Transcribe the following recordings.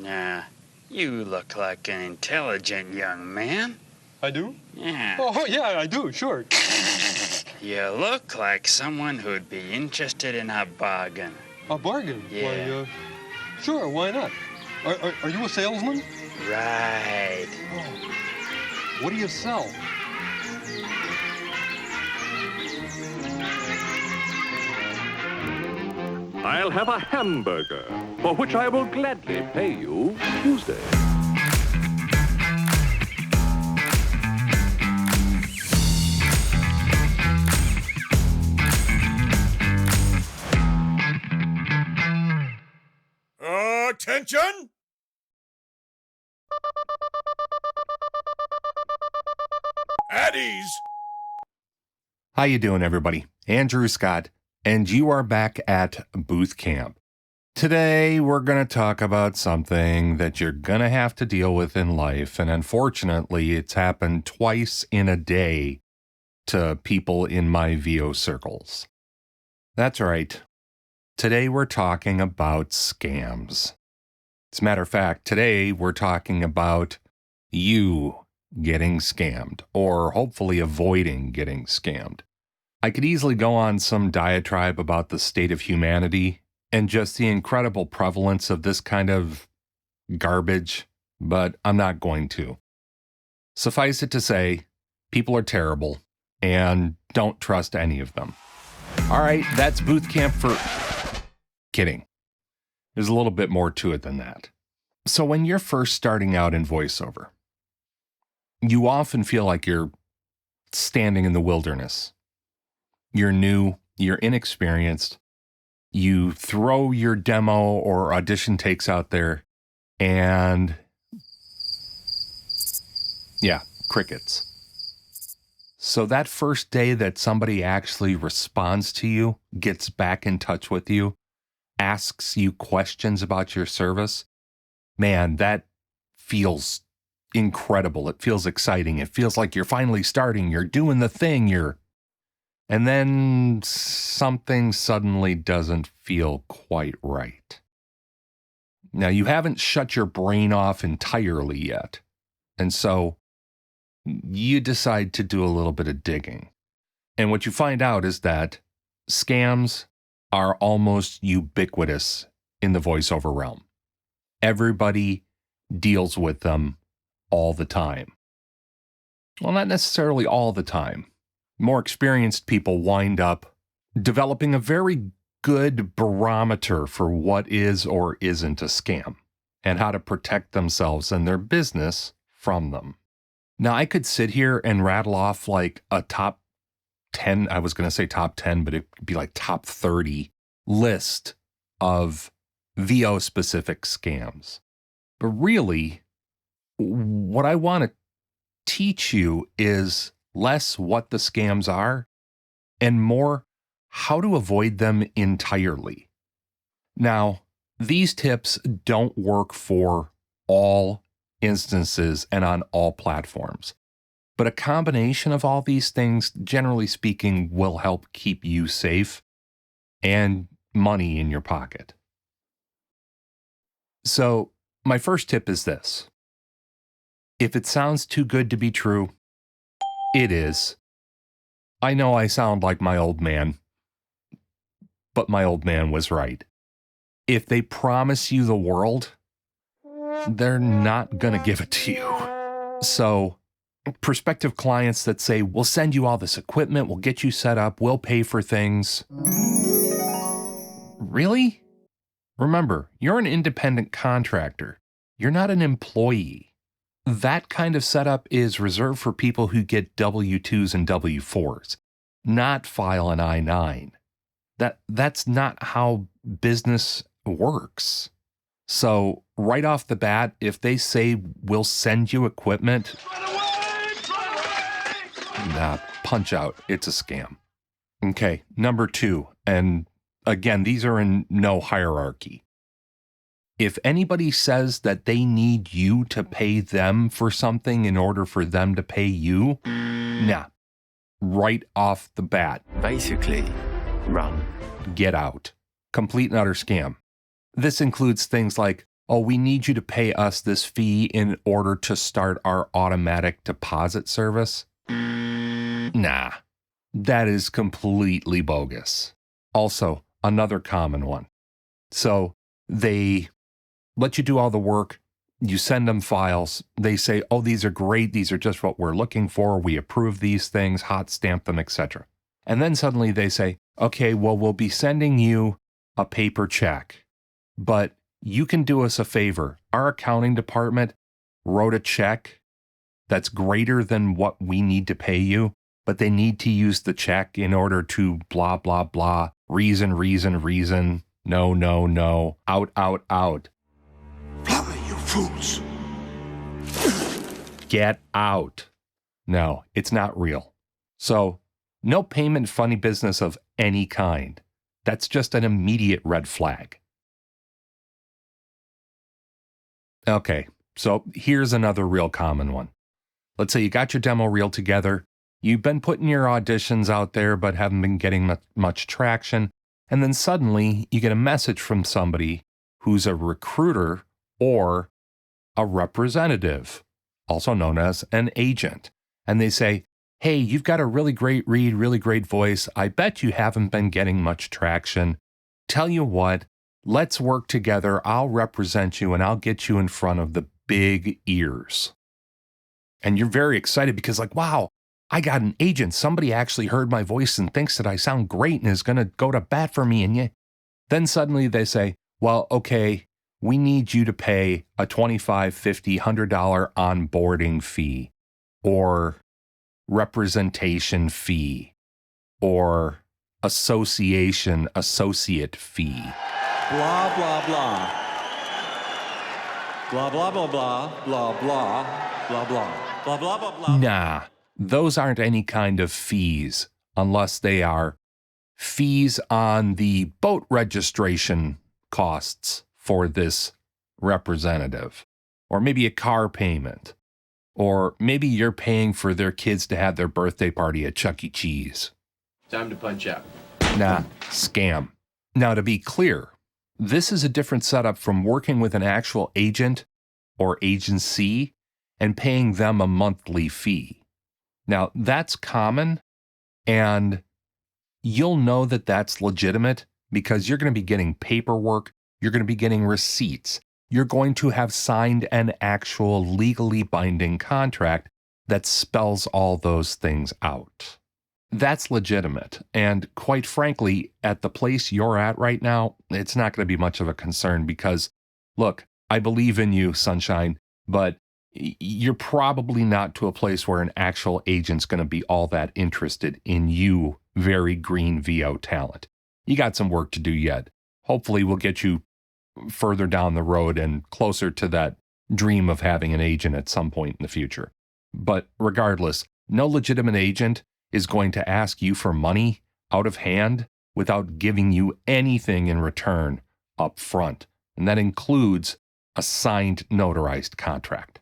Nah, you look like an intelligent young man. I do? Yeah. Oh, yeah, I do, sure. You look like someone who'd be interested in a bargain. A bargain? Yeah. Why, sure, why not? Are you a salesman? Right. Oh. What do you sell? I'll have a hamburger, for which I will gladly pay you Tuesday. Attention! At ease! How you doing, everybody? Andrew Scott, and you are back at Booth Camp. Today, we're going to talk about something that you're going to have to deal with in life, and unfortunately, it's happened twice in a day to people in my VO circles. That's right. Today, we're talking about scams. As a matter of fact, today, we're talking about you getting scammed, or hopefully avoiding getting scammed. I could easily go on some diatribe about the state of humanity and just the incredible prevalence of this kind of garbage, but I'm not going to. Suffice it to say, people are terrible, and don't trust any of them. All right, that's Booth Camp for... Kidding. There's a little bit more to it than that. So when you're first starting out in voiceover, you often feel like you're standing in the wilderness. You're new, you're inexperienced, you throw your demo or audition takes out there, and yeah, crickets. So that first day that somebody actually responds to you, gets back in touch with you, asks you questions about your service, man, that feels incredible. It feels exciting. It feels like you're finally starting. You're doing the thing. And then something suddenly doesn't feel quite right. Now, you haven't shut your brain off entirely yet. And so you decide to do a little bit of digging. And what you find out is that scams are almost ubiquitous in the voiceover realm. Everybody deals with them all the time. Well, not necessarily all the time. More experienced people wind up developing a very good barometer for what is or isn't a scam and how to protect themselves and their business from them. Now, I could sit here and rattle off like a top 10, I was going to say top 10, but it'd be like top 30 list of VO-specific scams. But really, what I want to teach you is less what the scams are and more how to avoid them entirely. Now, these tips don't work for all instances and on all platforms, but a combination of all these things, generally speaking, will help keep you safe and money in your pocket. So, my first tip is this. If it sounds too good to be true, it is. I know I sound like my old man, but my old man was right. If they promise you the world, they're not going to give it to you. So, prospective clients that say, we'll send you all this equipment, we'll get you set up, we'll pay for things. Really? Remember, you're an independent contractor. You're not an employee. That kind of setup is reserved for people who get W-2s and W-4s, not file an I-9. That's not how business works. So right off the bat, if they say we'll send you equipment, nah, punch out. It's a scam. Okay, number 2, and again, these are in no hierarchy. If anybody says that they need you to pay them for something in order for them to pay you, nah, right off the bat. Basically, run. Get out. Complete and utter scam. This includes things like, oh, we need you to pay us this fee in order to start our automatic deposit service. Nah, that is completely bogus. Also, another common one. So they let you do all the work. You send them files. They say, oh, these are great. These are just what we're looking for. We approve these things, hot stamp them, etc. And then suddenly they say, okay, well, we'll be sending you a paper check, but you can do us a favor. Our accounting department wrote a check that's greater than what we need to pay you, but they need to use the check in order to blah, blah, blah, reason, no, no, no, out, out. Plumber, you fools! Get out. No, it's not real. So, no payment funny business of any kind. That's just an immediate red flag. Okay, so here's another real common one. Let's say you got your demo reel together, you've been putting your auditions out there but haven't been getting much traction, and then suddenly you get a message from somebody who's a recruiter or a representative, also known as an agent. And they say, hey, you've got a really great read, really great voice. I bet you haven't been getting much traction. Tell you what, let's work together. I'll represent you and I'll get you in front of the big ears. And you're very excited because like, wow, I got an agent. Somebody actually heard my voice and thinks that I sound great and is going to go to bat for me. And then suddenly they say, well, okay, we need you to pay a $25, $50, $100 onboarding fee or representation fee or associate fee. Blah, blah, blah. Blah, blah, blah, blah, blah, blah, blah, blah, blah, blah, blah, blah. Nah, those aren't any kind of fees unless they are fees on the boat registration costs for this representative, or maybe a car payment, or maybe you're paying for their kids to have their birthday party at Chuck E. Cheese. Time to punch out. Nah, scam. Now, to be clear, this is a different setup from working with an actual agent or agency and paying them a monthly fee. Now, that's common, and you'll know that that's legitimate because you're going to be getting paperwork, you're going to be getting receipts, you're going to have signed an actual legally binding contract that spells all those things out. That's legitimate. And quite frankly, at the place you're at right now, it's not going to be much of a concern because, look, I believe in you, Sunshine, but you're probably not to a place where an actual agent's going to be all that interested in you, very green VO talent. You got some work to do yet. Hopefully we'll get you further down the road and closer to that dream of having an agent at some point in the future. But regardless, no legitimate agent is going to ask you for money out of hand without giving you anything in return up front. And that includes a signed, notarized contract.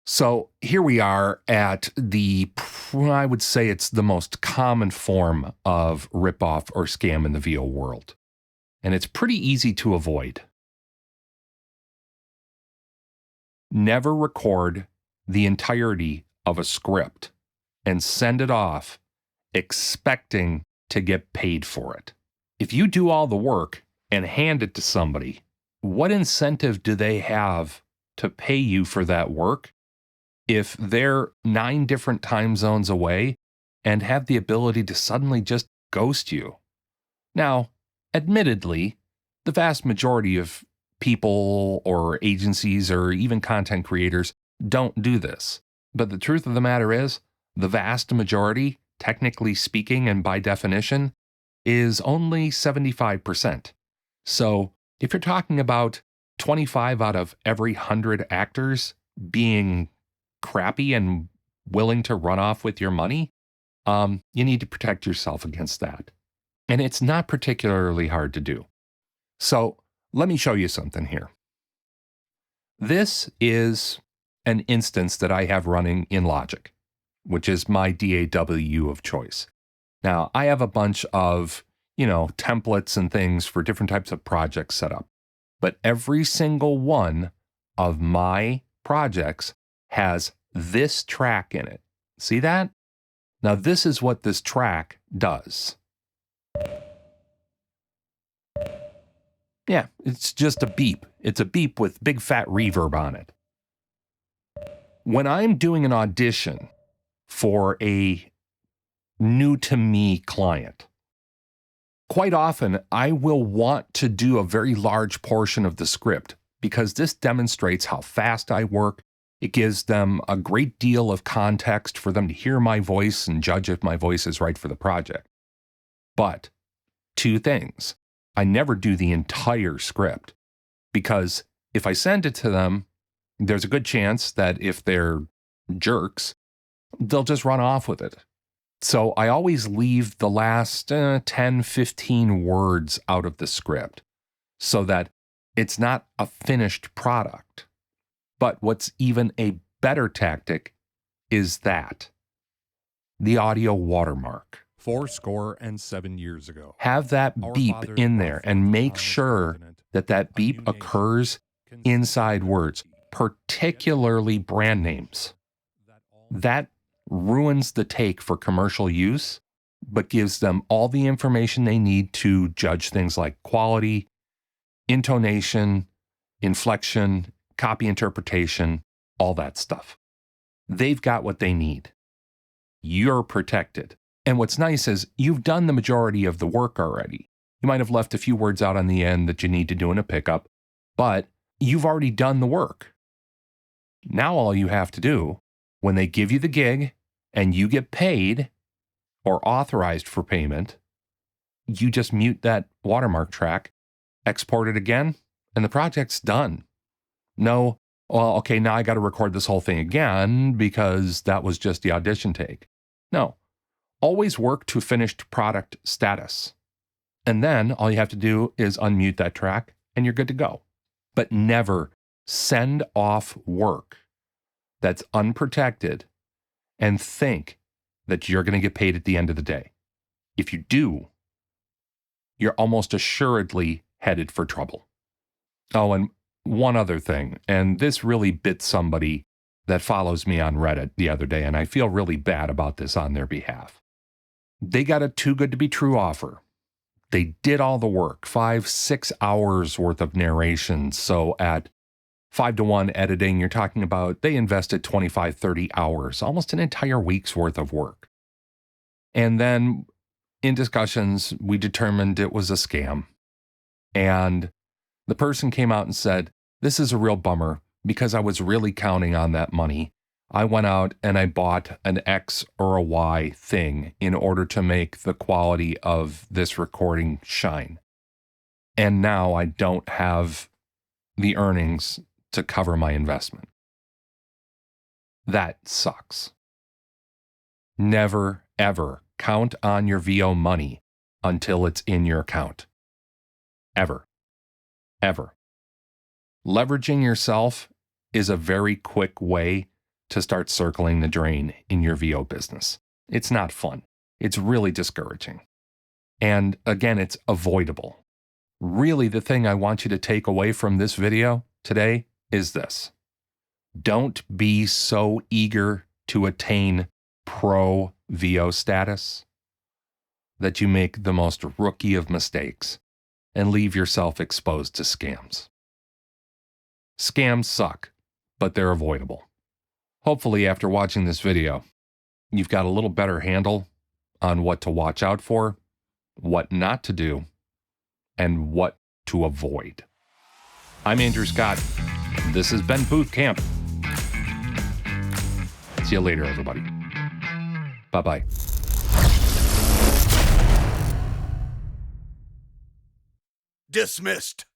So here we are at I would say it's the most common form of ripoff or scam in the VO world. And it's pretty easy to avoid. Never record the entirety of a script and send it off expecting to get paid for it. If you do all the work and hand it to somebody, what incentive do they have to pay you for that work if they're 9 different time zones away and have the ability to suddenly just ghost you? Now, admittedly, the vast majority of people or agencies or even content creators don't do this. But the truth of the matter is, the vast majority, technically speaking and by definition, is only 75%. So if you're talking about 25 out of every 100 actors being crappy and willing to run off with your money, you need to protect yourself against that. And it's not particularly hard to do. So let me show you something here. This is an instance that I have running in Logic, which is my DAW of choice. Now, I have a bunch of, templates and things for different types of projects set up. but every single one of my projects has this track in it. See that? Now, this is what this track does. Yeah, it's just a beep. It's a beep with big fat reverb on it. When I'm doing an audition for a new to me client, quite often I will want to do a very large portion of the script because this demonstrates how fast I work. It gives them a great deal of context for them to hear my voice and judge if my voice is right for the project. But two things. I never do the entire script because if I send it to them, there's a good chance that if they're jerks, they'll just run off with it. So I always leave the last 10, 15 words out of the script so that it's not a finished product. But what's even a better tactic is that the audio watermark. 7 years ago. Have that beep in there and make sure that that beep occurs inside words, particularly brand names. That ruins the take for commercial use, but gives them all the information they need to judge things like quality, intonation, inflection, copy interpretation, all that stuff. They've got what they need. You're protected. And what's nice is you've done the majority of the work already. You might have left a few words out on the end that you need to do in a pickup, but you've already done the work. Now all you have to do, when they give you the gig and you get paid or authorized for payment, you just mute that watermark track, export it again, and the project's done. No, well, okay, now I got to record this whole thing again because that was just the audition take. No. Always work to finished product status. And then all you have to do is unmute that track and you're good to go. But never send off work that's unprotected and think that you're going to get paid at the end of the day. If you do, you're almost assuredly headed for trouble. Oh, and one other thing, and this really bit somebody that follows me on Reddit the other day, and I feel really bad about this on their behalf. They got a too good to be true offer. They did all the work, 5-6 hours worth of narration. So at 5-to-1 editing, you're talking about they invested 25-30 hours, almost an entire week's worth of work. And then in discussions, we determined it was a scam. And the person came out and said, "This is a real bummer because I was really counting on that money. I went out and I bought an X or a Y thing in order to make the quality of this recording shine. And now I don't have the earnings to cover my investment." That sucks. Never, ever count on your VO money until it's in your account. Ever. Ever. Leveraging yourself is a very quick way to start circling the drain in your VO business. It's not fun. It's really discouraging. And again, it's avoidable. Really, the thing I want you to take away from this video today is this. Don't be so eager to attain pro VO status that you make the most rookie of mistakes and leave yourself exposed to scams. Scams suck, but they're avoidable. Hopefully, after watching this video, you've got a little better handle on what to watch out for, what not to do, and what to avoid. I'm Andrew Scott. This has been Booth Camp. See you later, everybody. Bye-bye. Dismissed.